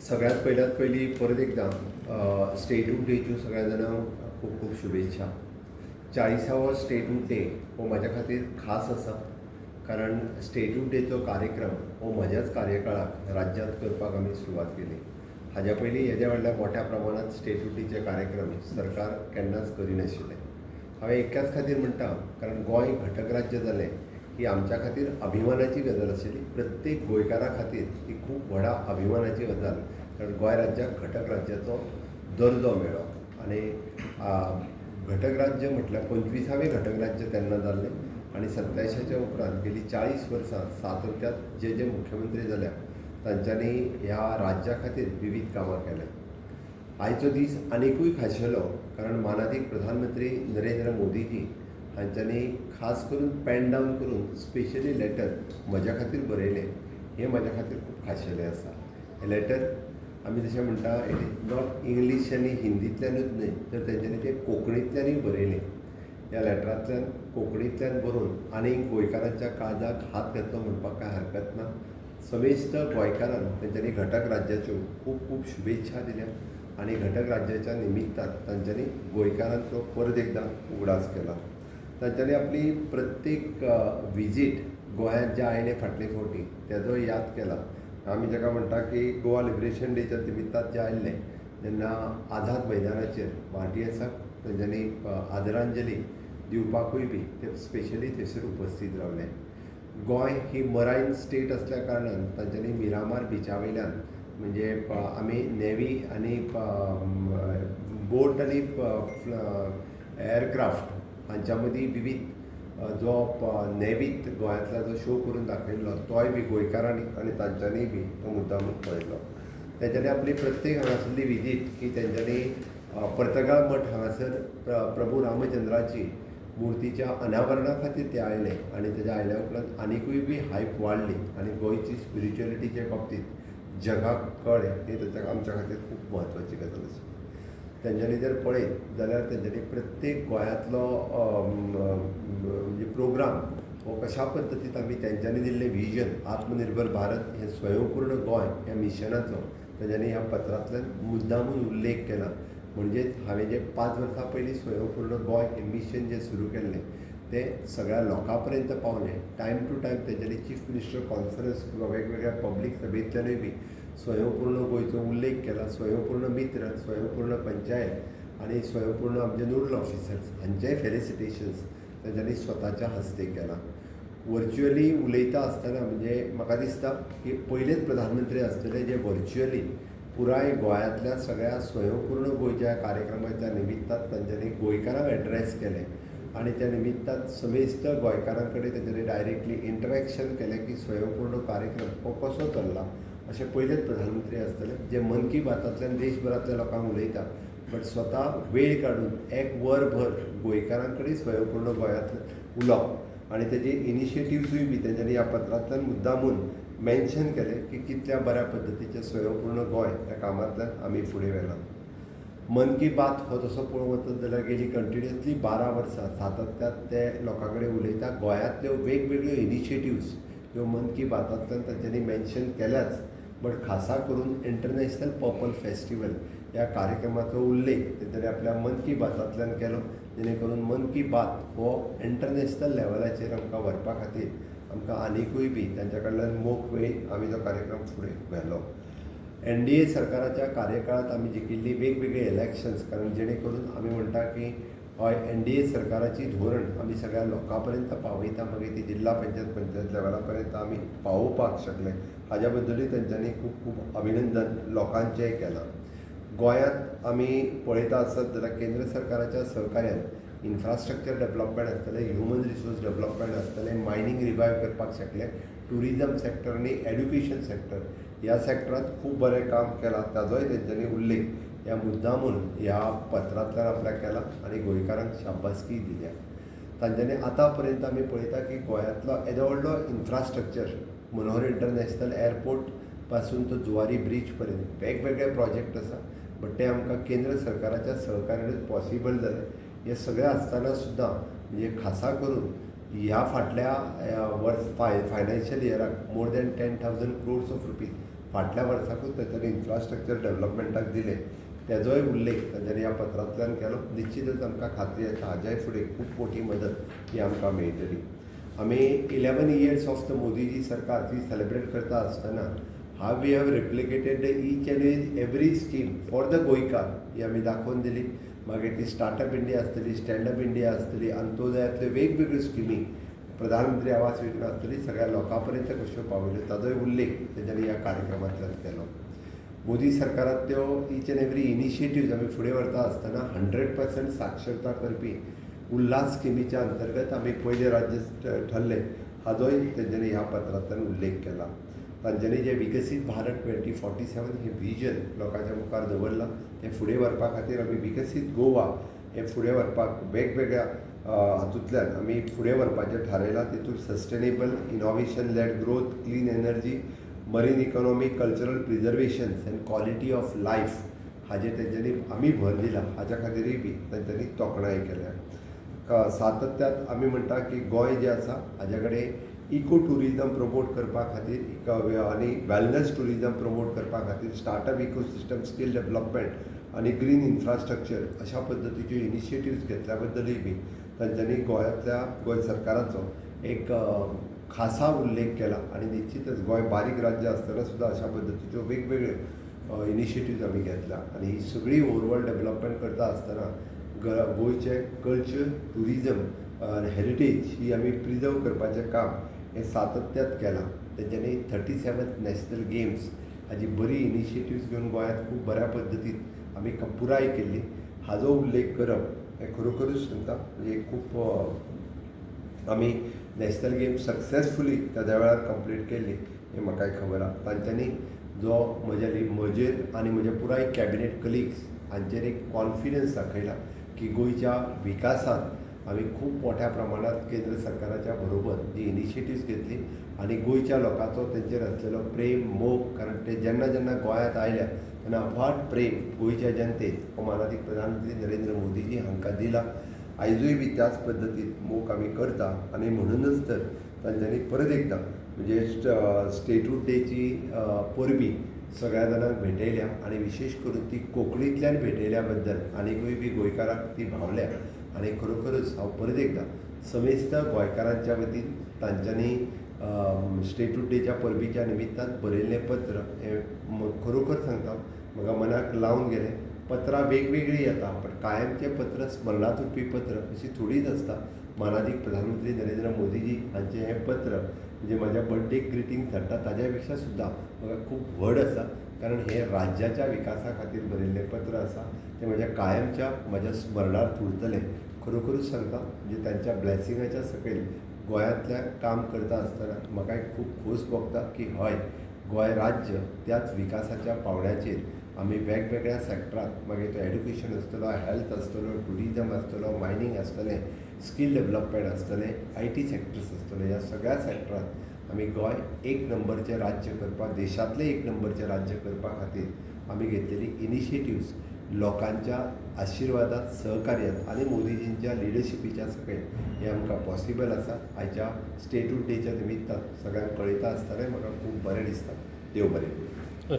सगळ्यात पहिली परत एकदा स्टेटहूड डेच्यो सगळ्या जाणांक खूब खूब शुभेच्छा. 40वो स्टेटहूड डे हो म्हाज्या खातीर खास आसा, कारण स्टेटहूड डेचो कार्यक्रम हो म्हज्याच कार्यकाळाक राज्यांत करपाक आमी सुरवात केली. हाज्या पयलीं हेज्या व्हडल्या मोठ्या प्रमाणांत स्टेटहूड डेचे कार्यक्रम सरकार केन्नाच करिनाशिल्लें. हांवें एक्याच खातीर म्हणटा, कारण गोंय घटक राज्य जालें ही आमच्या खातीर अभिमानाची गजाल आशिल्ली. प्रत्येक गोंयकारा खातीर ही खूब व्हडा अभिमानाची गजाल, कारण गोंय राज्याक घटक राज्याचो दर्जो मेळ्ळो. आनी घटक राज्य म्हटल्यार 25वें घटक राज्य तेन्ना जाल्लें आनी 27च्या उपरांत गेलीं 40 वर्सां सातत्यात जे मुख्यमंत्री जाल्या तांच्यांनी ह्या राज्या खातीर विविध कामां केल्या. आयचो दीस आनिकूय खाशेलो, कारण मानादीक प्रधानमंत्री नरेंद्र मोदीजी हांच्यांनी खास करून पेन डावन करून स्पेशली लेटर म्हज्या खातीर बरयलें. हें म्हाज्या खातीर खूब खाशेलें आसा. हें लेटर आमी जशें म्हणटा, इट इज नॉट इंग्लीश आनी हिंदींतल्यानूच न्हय, तर तेंच्यांनी तें कोंकणींतल्यानूय बरयलें. ह्या लेटरांतल्यान कोंकणींतल्यान बरोवन आनीक गोंयकारांच्या काळजाक हात घातलो म्हणपाक कांय हरकत ना. समेस्त गोंयकारांक तेंच्यांनी घटक राज्याच्यो खूब खूब शुभेच्छा दिल्या आनी घटक राज्याच्या निमित्तान तांच्यांनी गोंयकारांचो परत एकदां उगडास केला. तांच्यांनी आपली प्रत्येक विजीट गोंयांत जे आयले फाटले फावटी तेजो याद केला. आमी जाका म्हणटा की गोवा लिबरेशन डेच्या निमित्तान जे आयिल्ले, जेन्ना आझाद मैदानाचेर भारतीयेसाक तेंच्यांनी आदरांजली दिवपाकूय बी ते स्पेशली थंयसर उपस्थित रावले. गोंय ही मरायन स्टेट असल्या कारणान तांच्यांनी मिरामार बिचा वयल्यान, म्हणजे आमी नेवी आनी बोट आनी एअरक्राफ्ट हांच्या मदीं विविध जो नेवीत गोंयांतलो जो शो करून दाखयल्लो तोय बी गोंयकारांनी आनी तांच्यांनी बी तो मुद्दामून पळयलो. तेंच्यांनी आपली प्रत्येक हांगासरली विजीट की तेंच्यांनी पर्तगाळ मठ हांगासर प्रभू रामचंद्राची मुर्तीच्या अनावरणा खातीर ते आयले आनी तेज्या आयल्या उपरांत आनिकूय बी हायप वाडली आनी गोंयची स्पिरिच्युअलिटीच्या बाबतींत जगाक कळ्ळें. ही ताच्या आमच्या खातीर खूब म्हत्वाची गजाल आसा. तेंच्यांनी जर पळयत जाल्यार तेंच्यांनी प्रत्येक गोंयांतलो म्हणजे प्रोग्राम हो कशा पद्दतीन आमी तेंच्यांनी दिल्लें विजन आत्मनिर्भर भारत हें स्वयंपूर्ण गोंय ह्या मिशनाचो तेंच्यांनी ह्या पत्रांतल्यान मुद्दामून उल्लेख केला. म्हणजेच हांवें जे 5 वर्सां पयलीं स्वयंपूर्ण गोंय हें मिशन जें सुरू केल्लें तें सगळ्या लोकां पर्यंत पावलें. टायम टू टायम तेंच्यांनी चीफ मिनिस्टर कॉन्फरन्स किंवा वेगवेगळ्या पब्लीक सभेंतल्यानूय बी स्वयंपूर्ण गोंयचो उल्लेख केला. स्वयंपूर्ण मित्र, स्वयंपूर्ण पंचायत आनी स्वयंपूर्ण आमचे नोडल ऑफिसर्स हांचेय फेलिसिटेशन्स तेंच्यांनी स्वताच्या हस्ते केला. वर्च्युअली उलयता आसतना म्हणजे म्हाका दिसता की पयलेच प्रधानमंत्री आसतले जे वर्च्युअली पुराय गोंयांतल्या सगळ्या स्वयंपूर्ण गोंयच्या कार्यक्रमाच्या निमित्तान तांच्यांनी गोंयकारांक एड्रेस केलें आनी त्या निमित्तान समेस्त गोंयकारां कडेन तेंच्यांनी डायरेक्टली इंटरॅक्शन केलें की स्वयंपूर्ण कार्यक्रम हो कसो चल्ला. अशें पयलेच प्रधानमंत्री आसतले जे मन की बातांतल्यान देशभरांतल्या लोकांक उलयता, बट स्वता वेळ काडून एक वरभर गोंयकारां कडेन स्वयंपूर्ण गोंयांतल्यान उलोवप आनी तेजे इनिशिएटिव्सूय बी तेंच्यांनी ह्या पत्रांतल्यान मुद्दामून मेन्शन केलें की कितल्या बऱ्या पद्दतीचें स्वयंपूर्ण गोंय ह्या कामांतल्यान आमी फुडें व्हेलां. मन की बात हो तसो पळोवंक वचत जाल्यार गेली कंटिन्युअसली 12 वर्सां सातत्यान ते लोकां कडेन उलयता. गोंयांतल्यो वेगवेगळ्यो इनिशिएटिव्स ह्यो मन की बातांतल्यान तांच्यांनी मेन्शन केल्याच, बट खासा करून इंटरनॅशनल पर्पल फेस्टिवल ह्या कार्यक्रमाचो उल्लेख तेंच्यांनी आपल्या मन की बातांतल्यान केलो, जेणे करून मन की बात हो इंटरनॅशनल लेवलाचेर आमकां व्हरपा खातीर आमकां आनिकूय बी तांच्या कडल्यान मोख मेळ्ळी. आमी तो कार्यक्रम फुडें व्हेलो. NDA सरकाराच्या कार्यकाळांत आमी जिखिल्ली वेगवेगळे इलेक्शन्स, कारण जेणे करून आमी म्हणटा की हय NDA सरकाराची धोरण आमी सगळ्या लोकां पर्यंत पावयता, मागीर ती जिल्ला पंचायत लेवला पर्यंत आमी पावोवपाक शकले. हाज्या बद्दलूय तेंच्यांनी खूब खूब अभिनंदन लोकांचेंय केलां. गोंयांत आमी पळयता आसत जाल्यार केंद्र सरकाराच्या सहकार्यान इन्फ्रास्ट्रक्चर डेव्हलपमेंट आसतलें, ह्युमन रिसोर्स डेव्हलपमेंट आसतलें, मायनींग रिवायव करपाक शकले, ट्युरिजम सेक्टर आनी एड्युकेशन सेक्टर ह्या सेक्टरांत खूब बरें काम केलां. ताजोय तेंच्यांनी उल्लेख ह्या मुद्दामून ह्या पत्रांतल्यान आपल्याक केला आनी गोंयकारांक शाबासकी दिल्या. तांच्यांनी आतां पर्यंत आमी पळयता की गोंयांतलो येदो व्हडलो इन्फ्रास्ट्रक्चर, मनोहर इंटरनॅशनल एअरपोर्ट पासून तो जुवारी ब्रीज पर्यंत वेगवेगळे प्रोजेक्ट आसा, बट ते आमकां केंद्र सरकाराच्या सहकार्यानूच पॉसिबल जालें. हे सगळें आसतना सुद्दां म्हणजे खासा करून ह्या फाटल्या फायनान्शियल इयराक more than 10,000 crores of rupees फाटल्या वर्साकूच तांच्यांनी इन्फ्रास्ट्रक्चर डेव्हलपमेंटाक दिले तेजोय उल्लेख तांच्यांनी ह्या पत्रांतल्यान केलो. निश्चितच आमकां खात्री आसा हाज्याय फुडें खूब मोठी मदत ही आमकां मेळटली. आमी 11 years ऑफ द मोदीजी सरकार ती सेलिब्रेट करता आसतना हाव we have replicated each and every scheme for the गोंयकार ही आमी दाखोवन दिली. मागीर ती स्टार्टअप इंडिया आसतली, स्टँडअप इंडिया आसतली, अंत्योदयातल्यो वेगवेगळ्यो स्किमी, प्रधानमंत्री आवास योजना आसतली, सगळ्या लोकां पर्यंत कश्यो पावयल्यो ताजोय उल्लेख तेच्यांनी ह्या कार्यक्रमांतल्यान केलो. मोदी सरकारांतल्यो ईच एंड एवरी इनिशिएटिव्ज आमी फुडें व्हरता आसतना 100% साक्षरता करपी उल्हास स्किमीच्या अंतर्गत आमी पयले राज्य ठरले हाजोय तेंच्यांनी ह्या पत्रांतल्यान उल्लेख केला. तांच्यांनी जे विकसीत भारत 2047 हे विजन लोकांच्या मुखार दवरलां तें फुडें व्हरपा खातीर आमी विकसीत गोवा हें फुडें व्हरपाक वेगवेगळ्या हातूंतल्यान आमी फुडें व्हरपाचें थारायलां. तितूंत sustainable innovation led growth, clean energy, marine economy, cultural preservations and quality of life हाजेर तेंच्यांनी आमी भर दिला. हाज्या खातीरय बी तांच्यांनी तोखणाय केल्या. सातत्यात आमी म्हणटा की गोंय जें आसा हाज्या कडेन इको टुरिजम प्रमोट करपा खातीर आनी वेलनेस टुरिजम प्रमोट करपा खातीर स्टार्टअप इकोसिस्टम, स्कील डेव्हलपमेंट आनी ग्रीन इन्फ्रास्ट्रक्चर अशा पद्दतीच्यो इनिशिएटिव्ज घेतल्या बद्दलूय बी तांच्यांनी गोंय सरकाराचो एक खासा उल्लेख केला. आनी निश्चितच गोंय बारीक राज्य आसतना सुद्दां अशा पद्दतीच्यो वेगवेगळ्यो इनिशिएटिव्ज आमी घेतल्या. आनी ही सगळी ओवरऑल डेव्हलपमेंट करता आसतना गोंयचें कल्चर, टुरिजम हेरिटेज ही आमी प्रिजर्व करपाचें काम हें सातत्यात केलां. तेंच्यांनी 37th नॅशनल गेम्स हाजी बरी इनिशिएटिव्ज घेवन गोंयांत खूब बऱ्या पद्दतीन आमी पुराय केल्ली. हाजो उल्लेख करप हें खरोखरूच सांगता म्हणजे खूब आमी नॅशनल गेम्स सक्सेसफुली त्या वेळार कंप्लीट केल्ली हें म्हाकाय खबर आसा. तांच्यांनी जो म्हजेर आनी म्हज्या पुराय कॅबिनेट कलिग्स हांचेर एक कॉन्फिडन्स दाखयला की गोंयच्या विकासांत आमी खूब मोठ्या प्रमाणांत केंद्र सरकाराच्या बरोबर जी इनिशिएटिव्ज घेतली आनी गोंयच्या लोकांचो तेंचेर आसलेलो प्रेम मोग, कारण ते जेन्ना जेन्ना गोंयांत आयल्या तेन्ना अफाट प्रेम गोंयच्या जनतेक माननीय प्रधानमंत्री नरेंद्र मोदीजी हांकां दिला. आयजूय बी त्याच पद्दतीन मोग आमी करता आनी म्हणूनच तर तांच्यांनी परत एकदां म्हणजे स्टेटहूड डेची परबी सगळ्या जाणांक भेटयल्या आनी विशेश करून ती कोंकणींतल्यान भेटयल्या बद्दल आनीकूय बी गोंयकारांक ती भावल्या. आनी खरोखरच हांव परत एकदां समेस्त गोंयकारांच्या वतीन तांच्यांनी स्टेटहूड डेच्या परबीच्या निमित्तान बरयल्लें पत्र हें खरोखर सांगता म्हाका मनाक लावन गेलें. पत्रां वेगवेगळीं येता पण कायमचें पत्र स्मरणांत उरपी पत्र अशी थोडीच आसता. माननीय प्रधानमंत्री नरेंद्र मोदीजी हांचें हें पत्र म्हणजे म्हाज्या बर्थडेक ग्रिटींग धाडटा ताज्या पेक्षा सुद्दां म्हाका खूब व्हड आसा, कारण हें राज्याच्या विकासा खातीर बरयल्लें पत्र आसा. तें म्हज्या स्मरणांत उरतलें. खरोखरूच सांगता म्हणजे तांच्या ब्लेसिंगाच्या सकयल गोंयांतल्या काम करता आसतना म्हाका खूब खोस भोगता की हय, गोंय राज्य त्याच विकासाच्या पावंड्याचेर आमी वेगवेगळ्या सॅक्टरांत मागीर तो एड्युकेशन आसतलो, हेल्थ आसतलो, टुरिजम आसतलो, मायनींग आसतलें, स्कील डेव्हलपमेंट आसतलें, IT सॅक्टर्स आसतले, ह्या सगळ्या सॅक्टरांत आमी गोंय एक नंबरचें राज्य करपाक, देशांतलें एक नंबरचें राज्य करपा खातीर आमी घेतलेली इनिशिएटिव्ज लोकांच्या आशिर्वादांत, सहकार्यांत आनी मोदीजींच्या लिडरशिपीच्या सकयल हें आमकां पॉसिबल आसा. आयच्या स्टेटहूड डेच्या निमित्तान सगळ्यांक कळयता आसतना म्हाका खूब बरें दिसता. देव बरें.